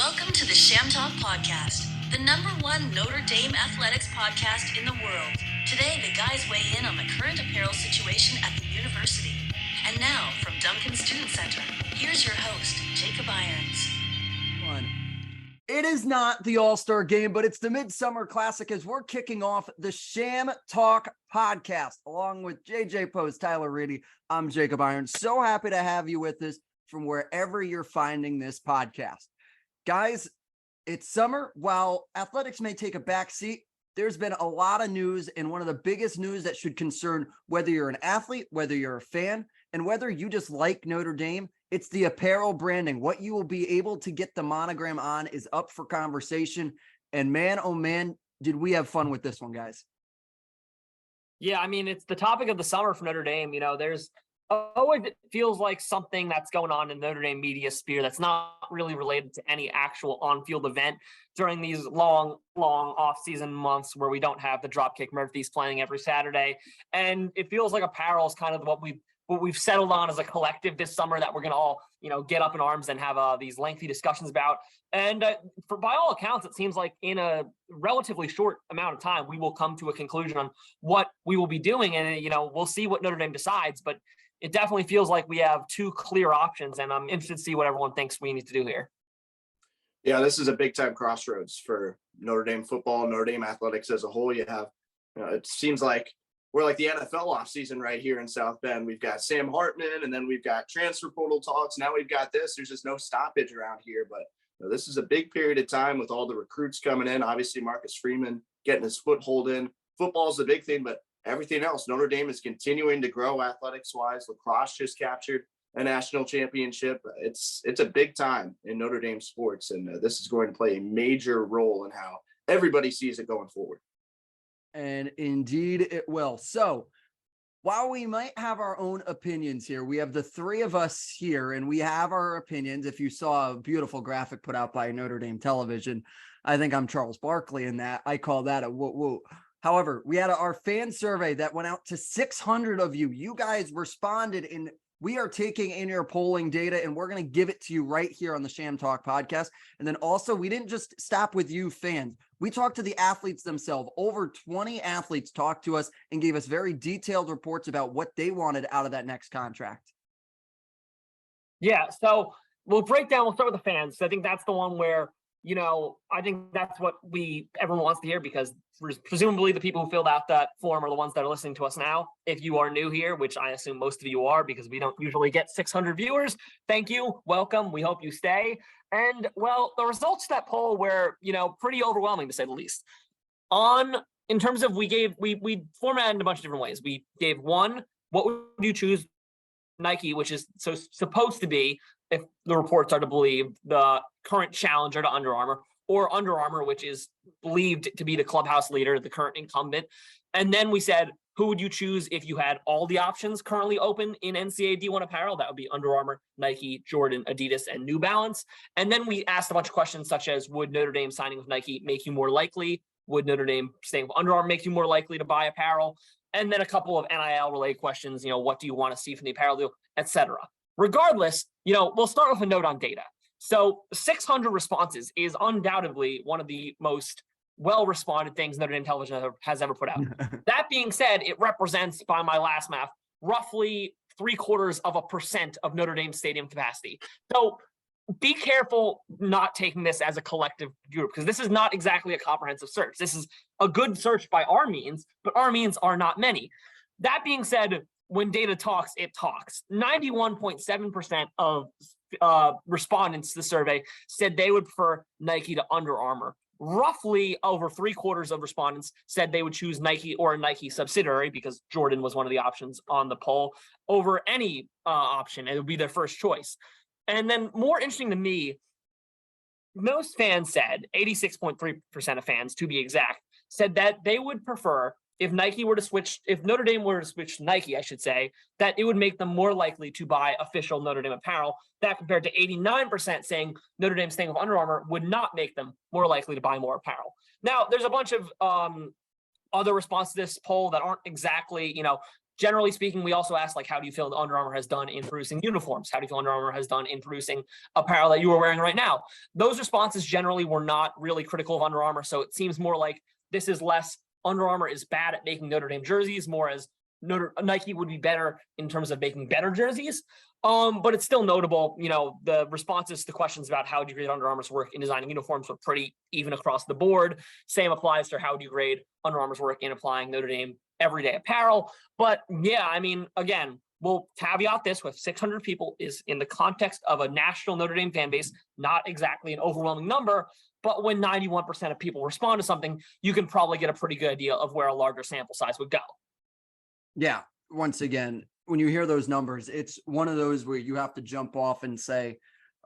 Welcome to the Shamtalk podcast, the #1 Notre Dame athletics podcast in the world. Today, the guys weigh in on the current apparel situation at the university. And now, from Duncan Student Center, here's your host, Jacob Irons. It is not the All-Star game, but it's the Midsummer Classic as we're kicking off the Sham Talk podcast, along with JJ Post, Tyler Reidy. I'm Jacob Irons. So happy to have you with us from wherever you're finding this podcast. Guys, it's summer. While athletics may take a back seat, there's been a lot of news, and one of the biggest news that should concern whether you're an athlete, whether you're a fan, and whether you just like Notre Dame, it's the apparel branding. What you will be able to get the monogram on is up for conversation. And man, oh man, did we have fun with this one, guys. Yeah, I mean, it's the topic of the summer for Notre Dame. You know, there's always, it feels like something that's going on in Notre Dame media sphere that's not really related to any actual on-field event during these long off-season months where we don't have the Dropkick Murphys playing every Saturday. And it feels like apparel is kind of what we've settled on as a collective this summer that we're going to all, get up in arms and have these lengthy discussions about. And by all accounts, it seems like in a relatively short amount of time, we will come to a conclusion on what we will be doing. And, we'll see what Notre Dame decides. But it definitely feels like we have two clear options, and I'm interested to see what everyone thinks we need to do here. Yeah, this is a big time crossroads for Notre Dame football, Notre Dame athletics as a whole. You have, it seems like we're like the NFL offseason right here in South Bend. We've got Sam Hartman, and then we've got transfer portal talks. Now we've got this. There's just no stoppage around here. But this is a big period of time with all the recruits coming in. Obviously, Marcus Freeman getting his foothold in. Football's the big thing, but everything else, Notre Dame is continuing to grow athletics-wise. Lacrosse just captured a national championship. It's a big time in Notre Dame sports, and this is going to play a major role in how everybody sees it going forward. And indeed it will. So while we might have our own opinions here, we have the three of us here, and we have our opinions. If you saw a beautiful graphic put out by Notre Dame Television, I think I'm Charles Barkley in that. I call that a woo-woo. However, we had our fan survey that went out to 600 of you. You guys responded, and we are taking in your polling data, and we're going to give it to you right here on the Sham Talk podcast. And then also, we didn't just stop with you fans. We talked to the athletes themselves. Over 20 athletes talked to us and gave us very detailed reports about what they wanted out of that next contract. Yeah, so we'll start with the fans. So I think that's the one where, I think that's what everyone wants to hear, because presumably the people who filled out that form are the ones that are listening to us now. If you are new here, which I assume most of you are, because we don't usually get 600 viewers, thank you. Welcome. We hope you stay. And well, the results of that poll were, pretty overwhelming to say the least. In terms of, we formatted in a bunch of different ways. We gave one, what would you choose? Nike, which is supposed to be, if the reports are to believe, the current challenger to Under Armour, or Under Armour, which is believed to be the clubhouse leader, the current incumbent. And then we said, who would you choose if you had all the options currently open in NCAA D1 apparel? That would be Under Armour, Nike, Jordan, Adidas, and New Balance. And then we asked a bunch of questions such as, would Notre Dame signing with Nike make you more likely? Would Notre Dame staying with Under Armour make you more likely to buy apparel? And then a couple of NIL related questions, what do you want to see from the apparel deal, etc. Regardless, we'll start with a note on data. So 600 responses is undoubtedly one of the most well-responded things Notre Dame Television has ever put out. That being said, it represents, by my last math, roughly 0.75% of Notre Dame stadium capacity. So be careful not taking this as a collective group, because this is not exactly a comprehensive search. This is a good search by our means, but our means are not many. That being said, when data talks, it talks. 91.7% of respondents to the survey said they would prefer Nike to Under Armour. Roughly over 3/4 of respondents said they would choose Nike or a Nike subsidiary, because Jordan was one of the options on the poll, over any option. It would be their first choice. And then more interesting to me, most fans said, 86.3% of fans to be exact, said that they would prefer if Notre Dame were to switch Nike, I should say, that it would make them more likely to buy official Notre Dame apparel. That compared to 89% saying Notre Dame staying with Under Armour would not make them more likely to buy more apparel. Now, there's a bunch of other responses to this poll that aren't exactly, generally speaking, we also asked, like, how do you feel Under Armour has done in producing uniforms? How do you feel Under Armour has done in producing apparel that you are wearing right now? Those responses generally were not really critical of Under Armour. So it seems more like this is less Under Armour is bad at making Notre Dame jerseys, more as Nike would be better in terms of making better jerseys. But it's still notable, the responses to the questions about how do you grade Under Armour's work in designing uniforms were pretty even across the board. Same applies to how do you grade Under Armour's work in applying Notre Dame everyday apparel. But yeah, I mean, again, we'll caveat this with 600 people is in the context of a national Notre Dame fan base, not exactly an overwhelming number. But when 91% of people respond to something, you can probably get a pretty good idea of where a larger sample size would go. Yeah. Once again, when you hear those numbers, it's one of those where you have to jump off and say,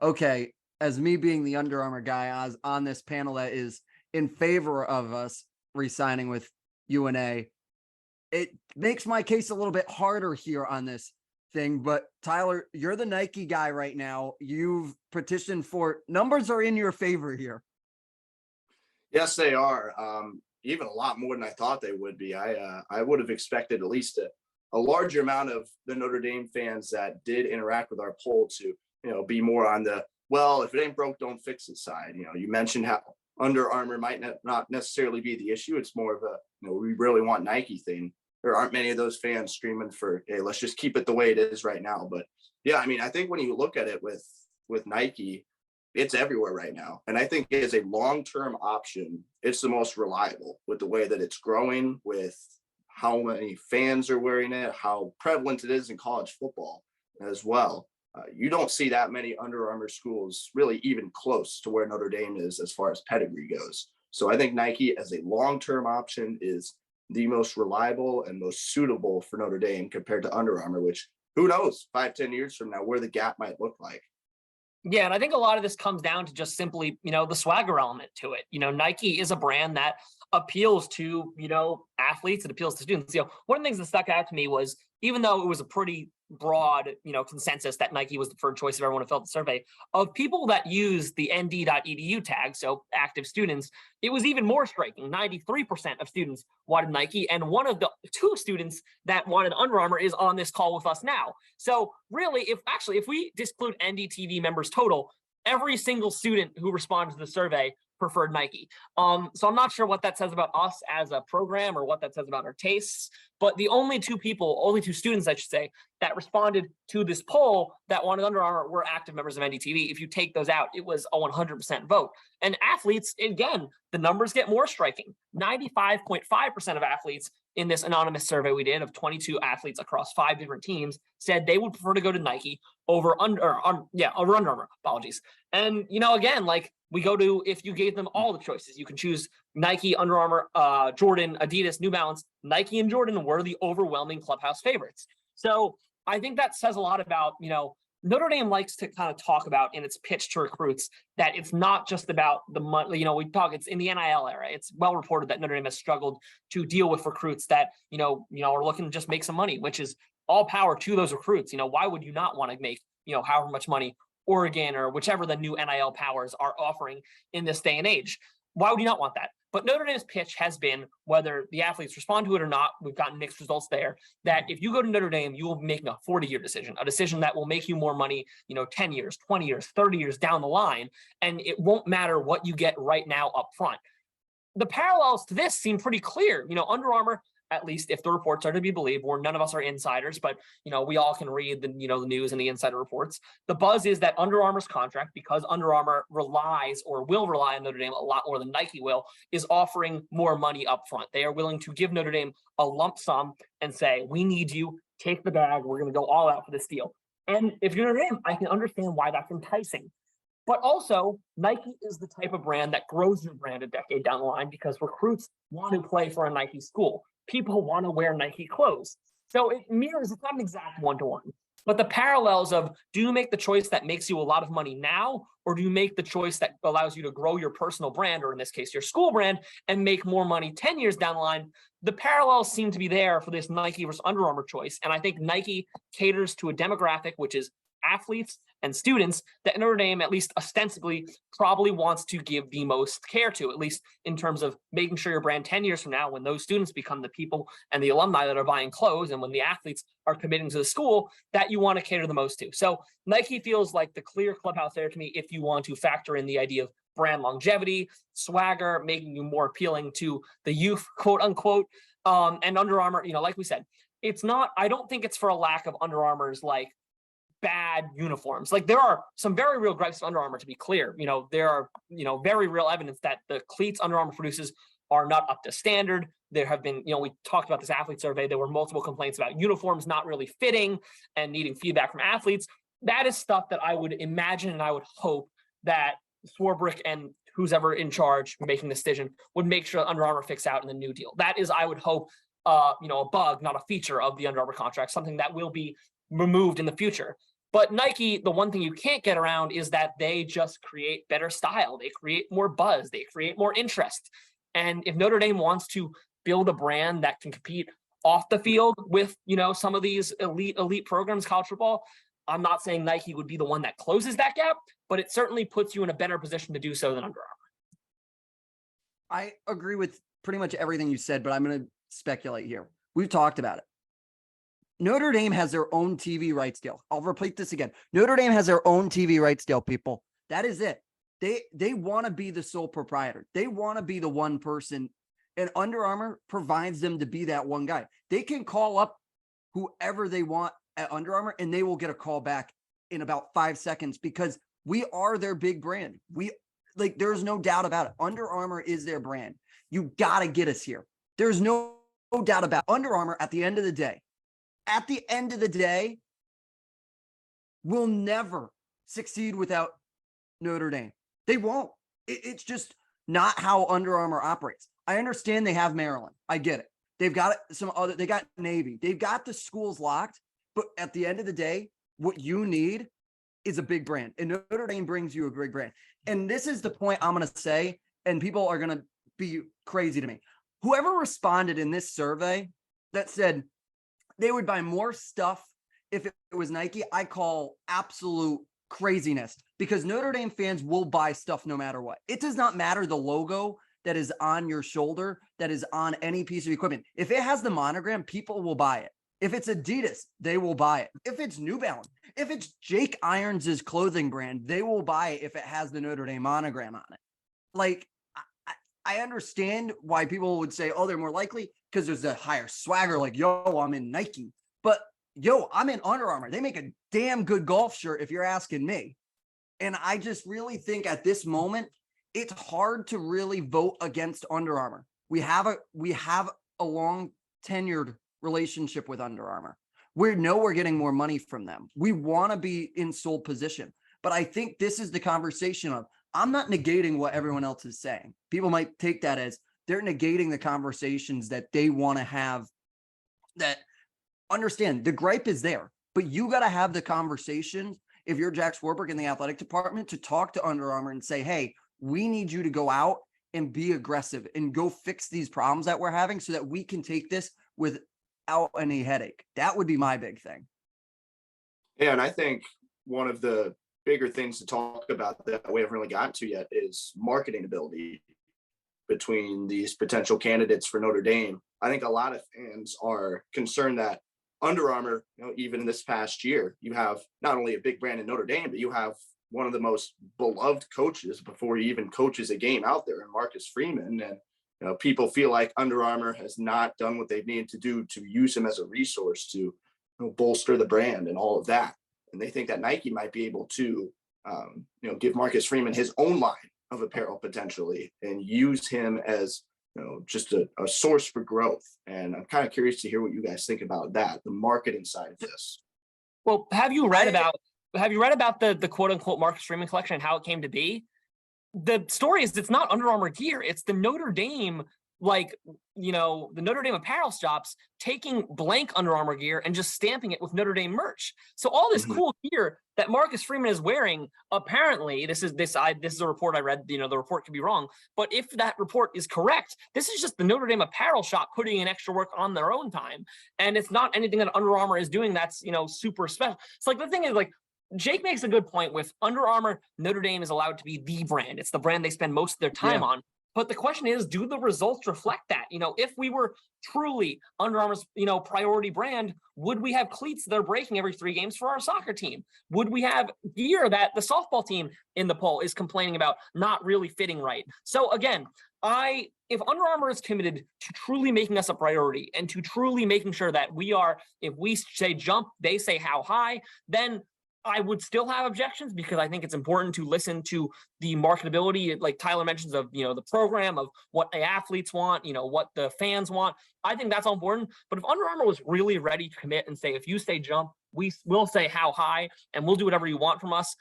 okay, as me being the Under Armour guy on this panel that is in favor of us re-signing with UNA, it makes my case a little bit harder here on this thing. But Tyler, you're the Nike guy right now. You've petitioned for numbers are in your favor here. Yes, they are. Even a lot more than I thought they would be. I would have expected at least a larger amount of the Notre Dame fans that did interact with our poll to, be more on the, well, if it ain't broke, don't fix it side. You mentioned how Under Armour might not necessarily be the issue. It's more of a, we really want Nike thing. There aren't many of those fans streaming for, hey, let's just keep it the way it is right now. But yeah, I mean, I think when you look at it with Nike, it's everywhere right now. And I think as a long-term option, it's the most reliable with the way that it's growing, with how many fans are wearing it, how prevalent it is in college football as well. You don't see that many Under Armour schools really even close to where Notre Dame is as far as pedigree goes. So I think Nike as a long-term option is the most reliable and most suitable for Notre Dame compared to Under Armour, which who knows 5-10 years from now where the gap might look like. Yeah, and I think a lot of this comes down to just simply, the swagger element to it. Nike is a brand that appeals to, athletes, it appeals to students. One of the things that stuck out to me was, even though it was a pretty broad, consensus that Nike was the preferred choice of everyone who filled the survey, of people that use the nd.edu tag, so active students, it was even more striking. 93% of students wanted Nike, and one of the two students that wanted Under Armour is on this call with us now. So really, if we disclude NDTV members total, every single student who responded to the survey preferred Nike. So I'm not sure what that says about us as a program or what that says about our tastes, but the only two students, I should say, that responded to this poll that wanted Under Armour were active members of NDTV. If you take those out, it was a 100% vote. And athletes, again, the numbers get more striking. 95.5% of athletes in this anonymous survey we did of 22 athletes across 5 different teams said they would prefer to go to Nike over Under Armour. Apologies. And, again, like we go to, if you gave them all the choices, you can choose Nike, Under Armour, Jordan, Adidas, New Balance. Nike and Jordan were the overwhelming clubhouse favorites. So I think that says a lot about, Notre Dame likes to kind of talk about in its pitch to recruits that it's not just about the money. It's in the NIL era. It's well reported that Notre Dame has struggled to deal with recruits that, are looking to just make some money, which is all power to those recruits. Why would you not want to make, however much money Oregon or whichever the new NIL powers are offering in this day and age? Why would you not want that? But Notre Dame's pitch has been, whether the athletes respond to it or not, we've gotten mixed results there, that if you go to Notre Dame, you will be making a 40-year decision, a decision that will make you more money, 10 years, 20 years, 30 years down the line, and it won't matter what you get right now up front. The parallels to this seem pretty clear. Under Armour, at least if the reports are to be believed, where none of us are insiders, but we all can read the the news and the insider reports. The buzz is that Under Armour's contract, because Under Armour relies or will rely on Notre Dame a lot more than Nike will, is offering more money up front. They are willing to give Notre Dame a lump sum and say, we need you, take the bag, we're going to go all out for this deal. And if you're Notre Dame, I can understand why that's enticing. But also, Nike is the type of brand that grows your brand a decade down the line because recruits want to play for a Nike school. People want to wear Nike clothes. So it mirrors, it's not an exact one-to-one, but the parallels of, do you make the choice that makes you a lot of money now, or do you make the choice that allows you to grow your personal brand, or in this case, your school brand, and make more money 10 years down the line? The parallels seem to be there for this Nike versus Under Armour choice. And I think Nike caters to a demographic, which is athletes and students that Notre Dame, at least ostensibly, probably wants to give the most care to, at least in terms of making sure your brand 10 years from now, when those students become the people and the alumni that are buying clothes, and when the athletes are committing to the school, that you want to cater the most to. So Nike feels like the clear clubhouse there to me if you want to factor in the idea of brand longevity, swagger, making you more appealing to the youth, quote unquote. And Under Armour, like we said, it's not, I don't think it's for a lack of Under Armour's like bad uniforms. Like there are some very real gripes of Under Armour, to be clear. There are, very real evidence that the cleats Under Armour produces are not up to standard. There have been, we talked about this athlete survey. There were multiple complaints about uniforms not really fitting and needing feedback from athletes. That is stuff that I would imagine and I would hope that Swarbrick and who's ever in charge making the decision would make sure Under Armour fix out in the new deal. That is, I would hope, a bug, not a feature of the Under Armour contract, something that will be removed in the future. But Nike, the one thing you can't get around is that they just create better style. They create more buzz. They create more interest. And if Notre Dame wants to build a brand that can compete off the field with, some of these elite programs, college football, I'm not saying Nike would be the one that closes that gap, but it certainly puts you in a better position to do so than Under Armour. I agree with pretty much everything you said, but I'm going to speculate here. We've talked about it. Notre Dame has their own TV rights deal. I'll repeat this again. Notre Dame has their own TV rights deal, people. That is it. They want to be the sole proprietor. They want to be the one person, and Under Armour provides them to be that one guy. They can call up whoever they want at Under Armour, and they will get a call back in about 5 seconds because we are their big brand. There's no doubt about it. Under Armour is their brand. You got to get us here. There's no doubt about it. Under Armour at the end of the day, will never succeed without Notre Dame. They won't. It's just not how Under Armour operates. I understand they have Maryland. I get it. They've got they got Navy. They've got the schools locked. But at the end of the day, what you need is a big brand. And Notre Dame brings you a big brand. And this is the point I'm going to say, and people are going to be crazy to me. Whoever responded in this survey that said they would buy more stuff if it was Nike, I call absolute craziness, because Notre Dame fans will buy stuff no matter what. It does not matter the logo that is on your shoulder, that is on any piece of equipment. If it has the monogram, people will buy it. If it's Adidas, they will buy it. If it's New Balance, if it's Jake Irons' clothing brand, they will buy it if it has the Notre Dame monogram on it. Like, I understand why people would say, oh, they're more likely because there's a higher swagger. Like, yo, I'm in Nike. But, yo, I'm in Under Armour. They make a damn good golf shirt if you're asking me. And I just really think at this moment, it's hard to really vote against Under Armour. We have a long tenured relationship with Under Armour. We know we're getting more money from them. We want to be in sole position. But I think this is the conversation of, I'm not negating what everyone else is saying. People might take that as they're negating the conversations that they want to have. That, understand, the gripe is there, but you got to have the conversation if you're Jack Swarbrick in the athletic department to talk to Under Armour and say, hey, we need you to go out and be aggressive and go fix these problems that we're having so that we can take this without any headache. That would be my big thing. Yeah, and I think one of the bigger things to talk about that we haven't really gotten to yet is marketing ability between these potential candidates for Notre Dame. I think a lot of fans are concerned that Under Armour, even in this past year, you have not only a big brand in Notre Dame, but you have one of the most beloved coaches before he even coaches a game out there, and Marcus Freeman. And people feel like Under Armour has not done what they've needed to do to use him as a resource to bolster the brand and all of that. And they think that Nike might be able to, give Marcus Freeman his own line of apparel potentially and use him as, just a source for growth. And I'm kind of curious to hear what you guys think about that, the marketing side of this. Well, have you read about the quote unquote Marcus Freeman collection and how it came to be? The story is it's not Under Armour gear. It's the Notre Dame, the Notre Dame apparel shops taking blank Under Armour gear and just stamping it with Notre Dame merch. So all this cool gear that Marcus Freeman is wearing, apparently, this is a report I read, the report could be wrong, but if that report is correct, this is just the Notre Dame apparel shop putting in extra work on their own time. And it's not anything that Under Armour is doing that's, super special. It's like, the thing is, like, Jake makes a good point with Under Armour. Notre Dame is allowed to be the brand. It's the brand they spend most of their time on. But the question is, do the results reflect that? If we were truly Under Armour's, priority brand, would we have cleats that are breaking every 3 games for our soccer team? Would we have gear that the softball team in the poll is complaining about not really fitting right? So again, if Under Armour is committed to truly making us a priority and to truly making sure that we are, if we say jump, they say how high, then I would still have objections, because I think it's important to listen to the marketability, like Tyler mentions, of, the program, of what the athletes want, what the fans want. I think that's all important. But if Under Armour was really ready to commit and say, if you say jump, we will say how high, and we'll do whatever you want from us,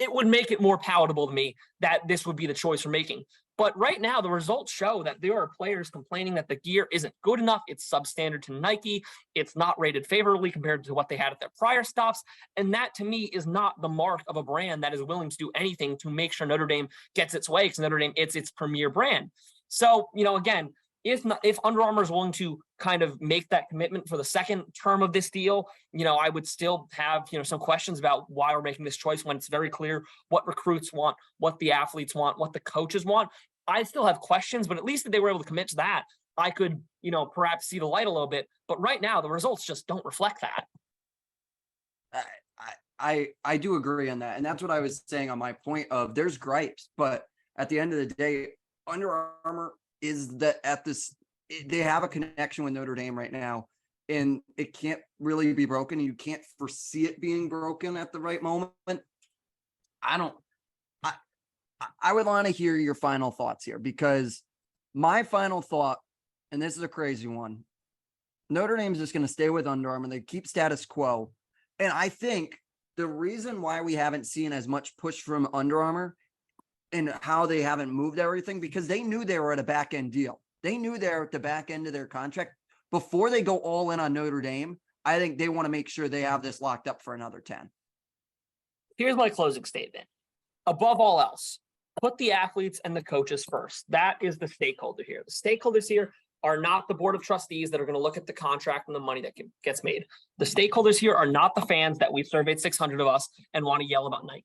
it would make it more palatable to me that this would be the choice we're making. But right now, the results show that there are players complaining that the gear isn't good enough. It's substandard to Nike. It's not rated favorably compared to what they had at their prior stops. And that, to me, is not the mark of a brand that is willing to do anything to make sure Notre Dame gets its way, because Notre Dame, it's its premier brand. So, again, if Under Armour is willing to kind of make that commitment for the second term of this deal, I would still have, some questions about why we're making this choice when it's very clear what recruits want, what the athletes want, what the coaches want. I still have questions, but at least if they were able to commit to that, I could, perhaps see the light a little bit. But right now, the results just don't reflect that. I do agree on that. And that's what I was saying on my point of there's gripes, but at the end of the day, Under Armour is that they have a connection with Notre Dame right now, and it can't really be broken. You can't foresee it being broken at the right moment. I would want to hear your final thoughts here, because my final thought, and this is a crazy one, Notre Dame's just going to stay with Under Armour. They keep status quo. And I think the reason why we haven't seen as much push from Under Armour and how they haven't moved everything, because they knew they were at a back end deal. They knew they're at the back end of their contract before they go all in on Notre Dame. I think they want to make sure they have this locked up for another 10. Here's my closing statement. Above all else, put the athletes and the coaches first. That is the stakeholder here. The stakeholders here are not the board of trustees that are going to look at the contract and the money that gets made. The stakeholders here are not the fans that we've surveyed 600 of us and want to yell about Nike.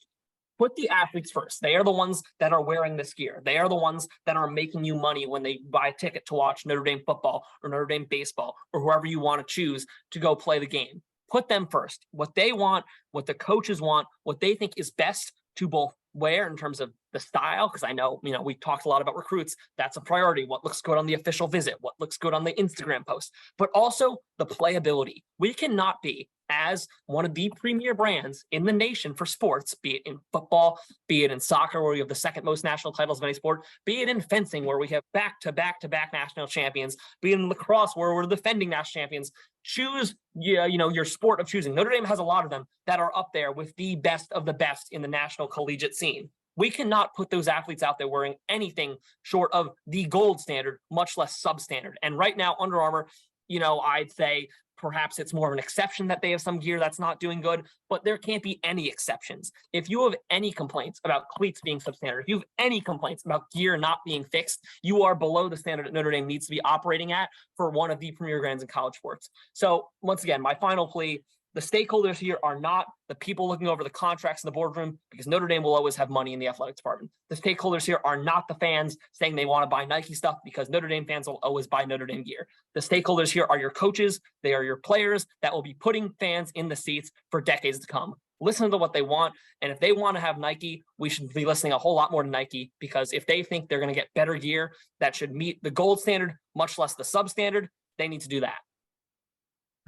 Put the athletes first. They are the ones that are wearing this gear. They are the ones that are making you money when they buy a ticket to watch Notre Dame football or Notre Dame baseball or whoever you want to choose to go play the game. Put them first. What they want, what the coaches want, what they think is best to both wear in terms of the style, because I know, we talked a lot about recruits. That's a priority. What looks good on the official visit, what looks good on the Instagram post, but also the playability. We cannot be, as one of the premier brands in the nation for sports, be it in football, be it in soccer, where we have the second most national titles of any sport, be it in fencing, where we have back-to-back national champions, be it in lacrosse, where we're defending national champions. Choose, your sport of choosing. Notre Dame has a lot of them that are up there with the best of the best in the national collegiate scene. We cannot put those athletes out there wearing anything short of the gold standard, much less substandard. And right now, Under Armour, I'd say perhaps it's more of an exception that they have some gear that's not doing good, but there can't be any exceptions. If you have any complaints about cleats being substandard, if you have any complaints about gear not being fixed, you are below the standard that Notre Dame needs to be operating at for one of the premier brands in college sports. So once again, my final plea, the stakeholders here are not the people looking over the contracts in the boardroom, because Notre Dame will always have money in the athletics department. The stakeholders here are not the fans saying they want to buy Nike stuff, because Notre Dame fans will always buy Notre Dame gear. The stakeholders here are your coaches. They are your players that will be putting fans in the seats for decades to come. Listen to what they want. And if they want to have Nike, we should be listening a whole lot more to Nike, because if they think they're going to get better gear that should meet the gold standard, much less the substandard, they need to do that.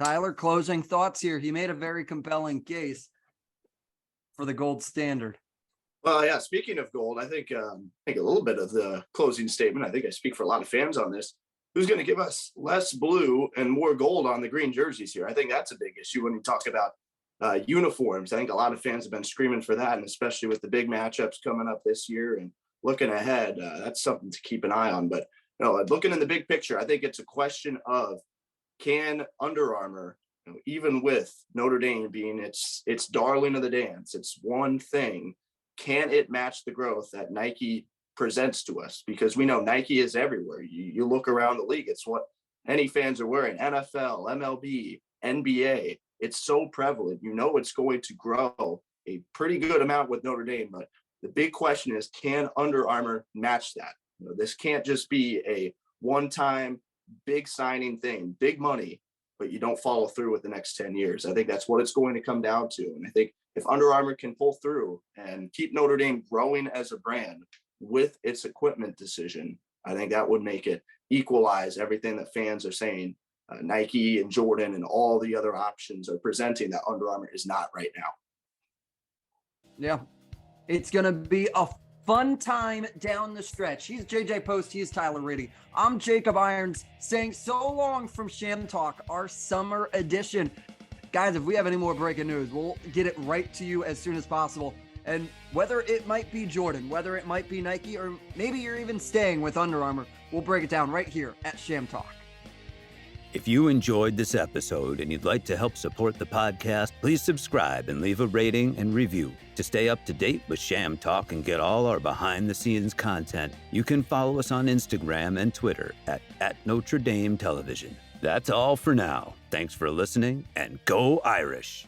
Tyler, closing thoughts here. He made a very compelling case for the gold standard. Well, yeah, speaking of gold, I think a little bit of the closing statement, I think I speak for a lot of fans on this. Who's going to give us less blue and more gold on the green jerseys here? I think that's a big issue when you talk about uniforms. I think a lot of fans have been screaming for that, and especially with the big matchups coming up this year and looking ahead, that's something to keep an eye on. But looking in the big picture, I think it's a question of, can Under Armour, even with Notre Dame being its darling of the dance, it's one thing, can it match the growth that Nike presents to us? Because we know Nike is everywhere. You look around the league, it's what any fans are wearing. NFL, MLB, NBA, it's so prevalent. It's going to grow. a pretty good amount with Notre Dame, but the big question is, can Under Armour match that? This can't just be a one-time big signing thing, big money, but you don't follow through with the next 10 years. I think that's what it's going to come down to. And I think if Under Armour can pull through and keep Notre Dame growing as a brand with its equipment decision, I think that would make it equalize everything that fans are saying Nike and Jordan and all the other options are presenting that Under Armour is not right now. Yeah, it's going to be a fun time down the stretch. He's JJ Post. He's Tyler Reidy. I'm Jacob Irons saying so long from Shamtalk, our summer edition. Guys, if we have any more breaking news, we'll get it right to you as soon as possible. And whether it might be Jordan, whether it might be Nike, or maybe you're even staying with Under Armour, we'll break it down right here at Shamtalk. If you enjoyed this episode and you'd like to help support the podcast, please subscribe and leave a rating and review. To stay up to date with Shamtalk and get all our behind-the-scenes content, you can follow us on Instagram and Twitter at Notre Dame Television. That's all for now. Thanks for listening, and go Irish!